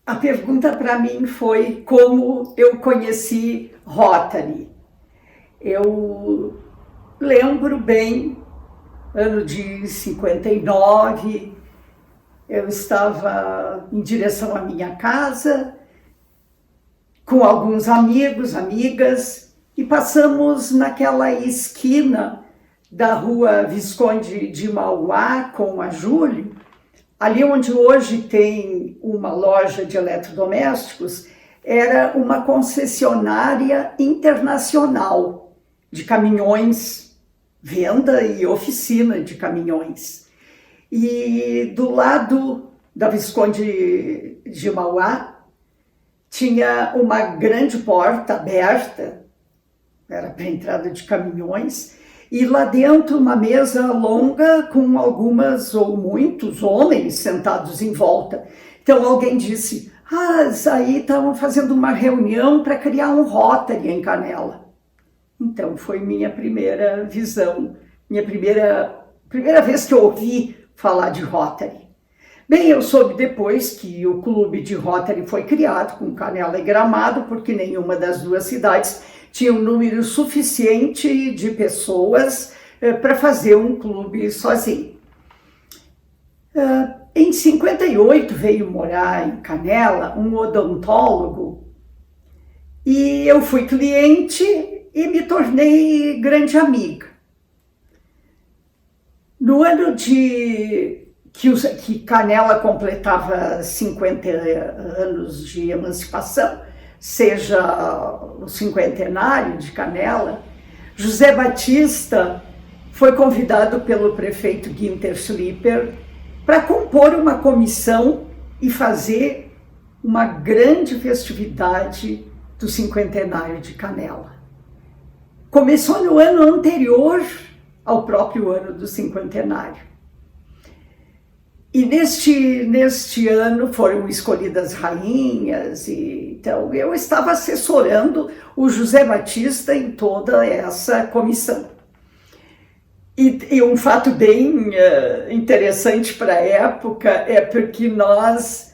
A pergunta para mim foi como eu conheci Rotary. Eu lembro bem, ano de 59, eu estava em direção à minha casa, com alguns amigos, amigas, e passamos naquela esquina da rua Visconde de Mauá com a Júlio, ali onde hoje tem uma loja de eletrodomésticos, era uma concessionária internacional de caminhões, venda e oficina de caminhões. E do lado da Visconde de Mauá tinha uma grande porta aberta, era para a entrada de caminhões, e lá dentro uma mesa longa com algumas ou muitos homens sentados em volta. Então alguém disse, aí estavam fazendo uma reunião para criar um Rotary em Canela. Então foi minha primeira visão, minha primeira vez que eu ouvi falar de Rotary. Bem, eu soube depois que o clube de Rotary foi criado com Canela e Gramado, porque nenhuma das duas cidades tinha um número suficiente de pessoas para fazer um clube sozinho. Em 58 veio morar em Canela um odontólogo e eu fui cliente e me tornei grande amiga. No ano que Canela completava 50 anos de emancipação, seja o cinquentenário de Canela, José Batista foi convidado pelo prefeito Günther Schlieper para compor uma comissão e fazer uma grande festividade do cinquentenário de Canela. Começou no ano anterior ao próprio ano do cinquentenário. E neste ano foram escolhidas rainhas, e então eu estava assessorando o José Batista em toda essa comissão. E um fato bem interessante para a época é porque nós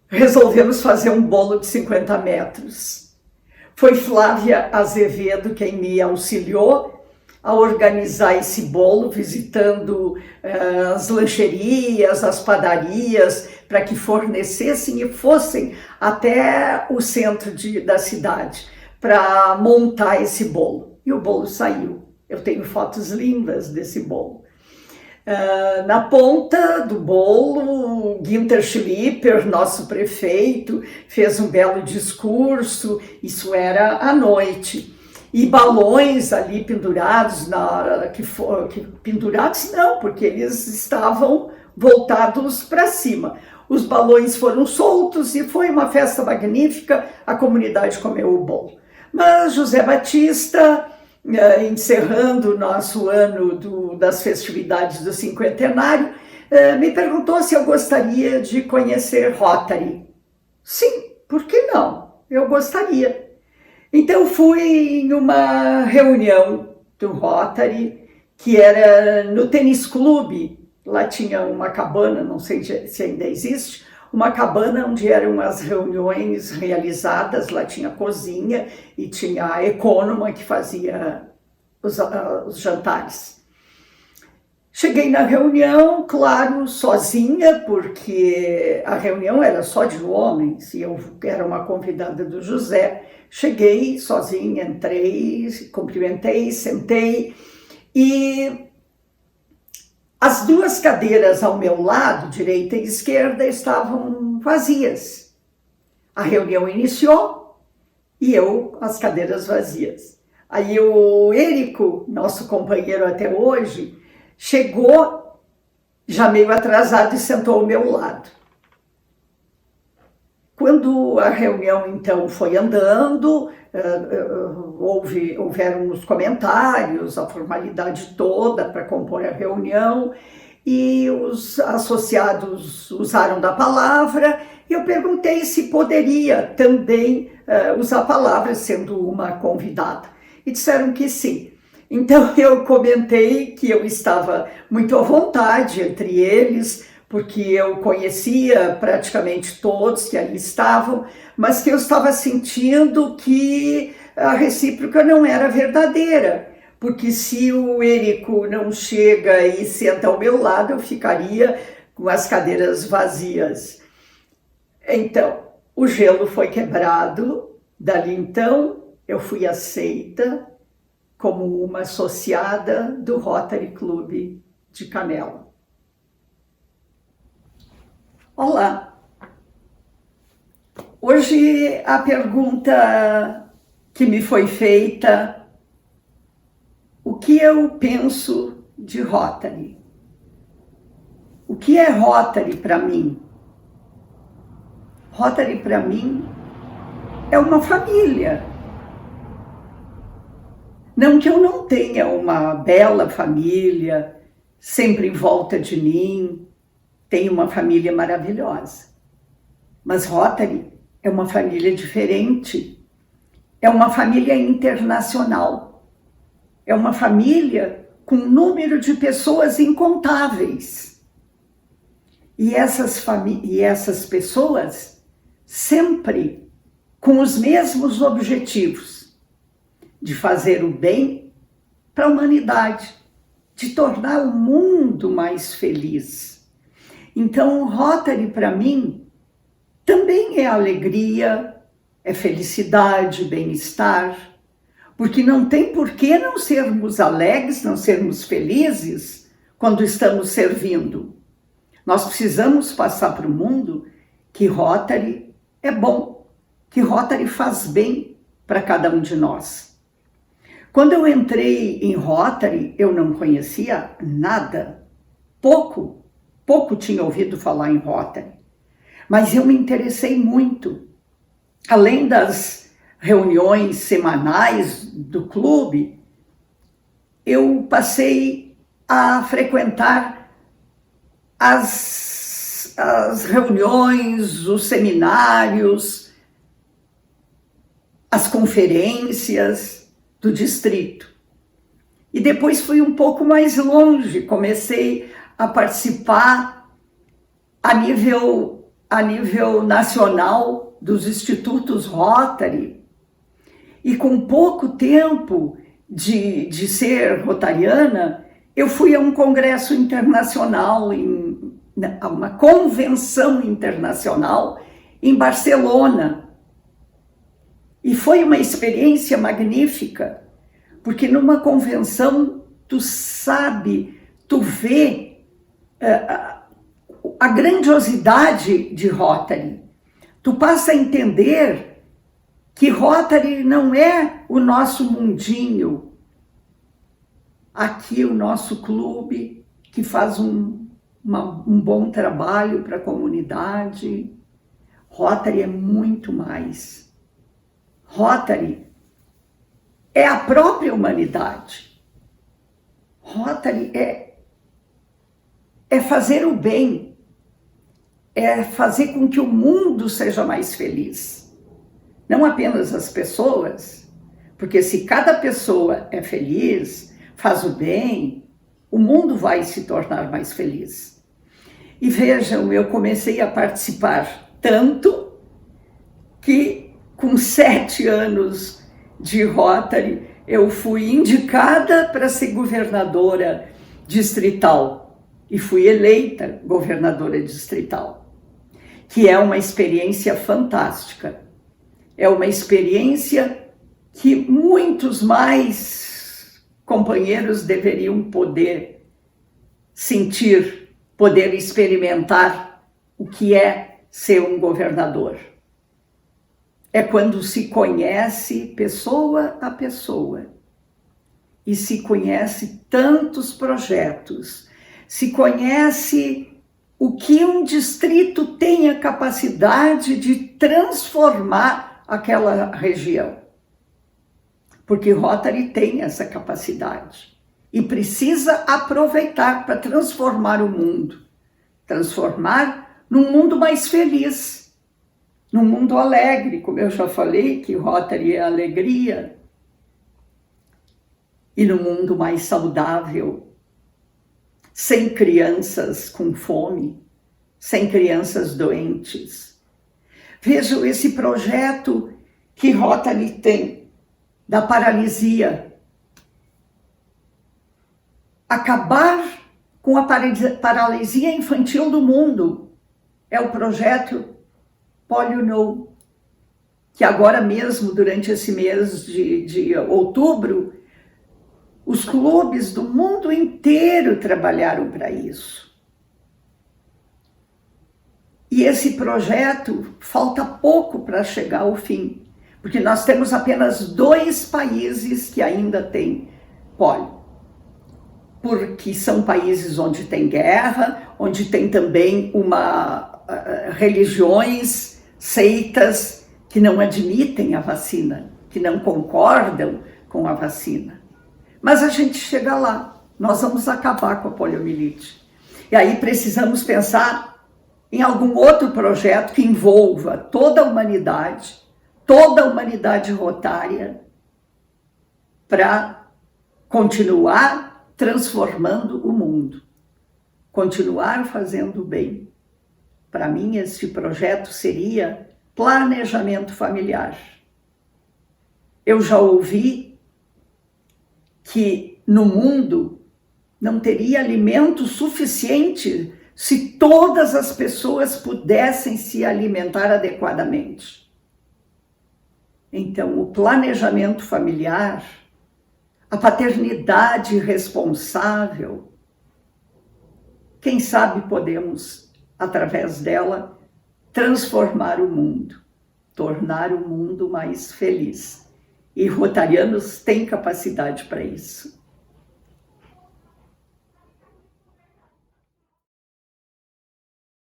resolvemos fazer um bolo de 50 metros. Foi Flávia Azevedo quem me auxiliou a organizar esse bolo, visitando as lancherias, as padarias, para que fornecessem e fossem até o centro da cidade para montar esse bolo. E o bolo saiu. Eu tenho fotos lindas desse bolo. Na ponta do bolo, Günther Schlieper, nosso prefeito, fez um belo discurso, isso era à noite. E balões ali pendurados, pendurados não, porque eles estavam voltados para cima. Os balões foram soltos e foi uma festa magnífica, a comunidade comeu o bolo. Mas José Batista, encerrando o nosso ano das festividades do cinquentenário, me perguntou se eu gostaria de conhecer Rotary. Sim, por que não? Eu gostaria. Então fui em uma reunião do Rotary, que era no tênis clube. Lá tinha uma cabana, não sei se ainda existe, uma cabana onde eram as reuniões realizadas. Lá tinha cozinha e tinha a econômica que fazia os jantares. Cheguei na reunião, claro, sozinha, porque a reunião era só de homens e eu era uma convidada do José. Cheguei sozinha, entrei, cumprimentei, sentei e as duas cadeiras ao meu lado, direita e esquerda, estavam vazias. A reunião iniciou e as cadeiras vazias. Aí o Érico, nosso companheiro até hoje, chegou já meio atrasado e sentou ao meu lado. Quando a reunião, então, foi andando, houveram os comentários, a formalidade toda para compor a reunião, e os associados usaram da palavra, e eu perguntei se poderia também usar a palavra, sendo uma convidada. E disseram que sim. Então eu comentei que eu estava muito à vontade entre eles, porque eu conhecia praticamente todos que ali estavam, mas que eu estava sentindo que a recíproca não era verdadeira, porque se o Érico não chega e senta ao meu lado, eu ficaria com as cadeiras vazias. Então, o gelo foi quebrado, dali então eu fui aceita como uma associada do Rotary Club de Canela. Olá! Hoje a pergunta que me foi feita, o que eu penso de Rotary? O que é Rotary para mim? Rotary para mim é uma família. Não que eu não tenha uma bela família, sempre em volta de mim, tenho uma família maravilhosa. Mas Rotary é uma família diferente, é uma família internacional, é uma família com um número de pessoas incontáveis. E essas pessoas sempre com os mesmos objetivos, de fazer o bem para a humanidade, de tornar o mundo mais feliz. Então, o Rotary, para mim, também é alegria, é felicidade, bem-estar, porque não tem por que não sermos alegres, não sermos felizes quando estamos servindo. Nós precisamos passar para o mundo que Rotary é bom, que Rotary faz bem para cada um de nós. Quando eu entrei em Rotary, eu não conhecia nada, pouco tinha ouvido falar em Rotary, mas eu me interessei muito. Além das reuniões semanais do clube, eu passei a frequentar as reuniões, os seminários, as conferências do distrito. E depois fui um pouco mais longe, comecei a participar a nível nacional dos institutos Rotary. E com pouco tempo de ser rotariana, eu fui a um congresso internacional, a uma convenção internacional em Barcelona. E foi uma experiência magnífica, porque numa convenção tu vê a grandiosidade de Rotary. Tu passa a entender que Rotary não é o nosso mundinho, aqui o nosso clube que faz um bom trabalho para a comunidade. Rotary é muito mais. Rotary é a própria humanidade. Rotary é fazer o bem, é fazer com que o mundo seja mais feliz. Não apenas as pessoas, porque se cada pessoa é feliz, faz o bem, o mundo vai se tornar mais feliz. E vejam, eu comecei a participar tanto que com 7 anos de Rotary, eu fui indicada para ser governadora distrital e fui eleita governadora distrital, que é uma experiência fantástica. É uma experiência que muitos mais companheiros deveriam poder sentir, poder experimentar o que é ser um governador. É quando se conhece pessoa a pessoa e se conhece tantos projetos, se conhece o que um distrito tem a capacidade de transformar aquela região. Porque Rotary tem essa capacidade e precisa aproveitar para transformar o mundo, transformar num mundo mais feliz. Num mundo alegre, como eu já falei, que Rotary é alegria, e num mundo mais saudável, sem crianças com fome, sem crianças doentes. Vejam esse projeto que Rotary tem, da paralisia. Acabar com a paralisia infantil do mundo é o projeto Polio No, que agora mesmo, durante esse mês de outubro, os clubes do mundo inteiro trabalharam para isso. E esse projeto falta pouco para chegar ao fim, porque nós temos apenas 2 países que ainda têm polio. Porque são países onde tem guerra, onde tem também religiões, seitas que não admitem a vacina, que não concordam com a vacina. Mas a gente chega lá, nós vamos acabar com a poliomielite. E aí precisamos pensar em algum outro projeto que envolva toda a humanidade rotária, para continuar transformando o mundo, continuar fazendo o bem. Para mim, este projeto seria planejamento familiar. Eu já ouvi que no mundo não teria alimento suficiente se todas as pessoas pudessem se alimentar adequadamente. Então, o planejamento familiar, a paternidade responsável, quem sabe podemos, através dela, transformar o mundo, tornar o mundo mais feliz. E rotarianos têm capacidade para isso.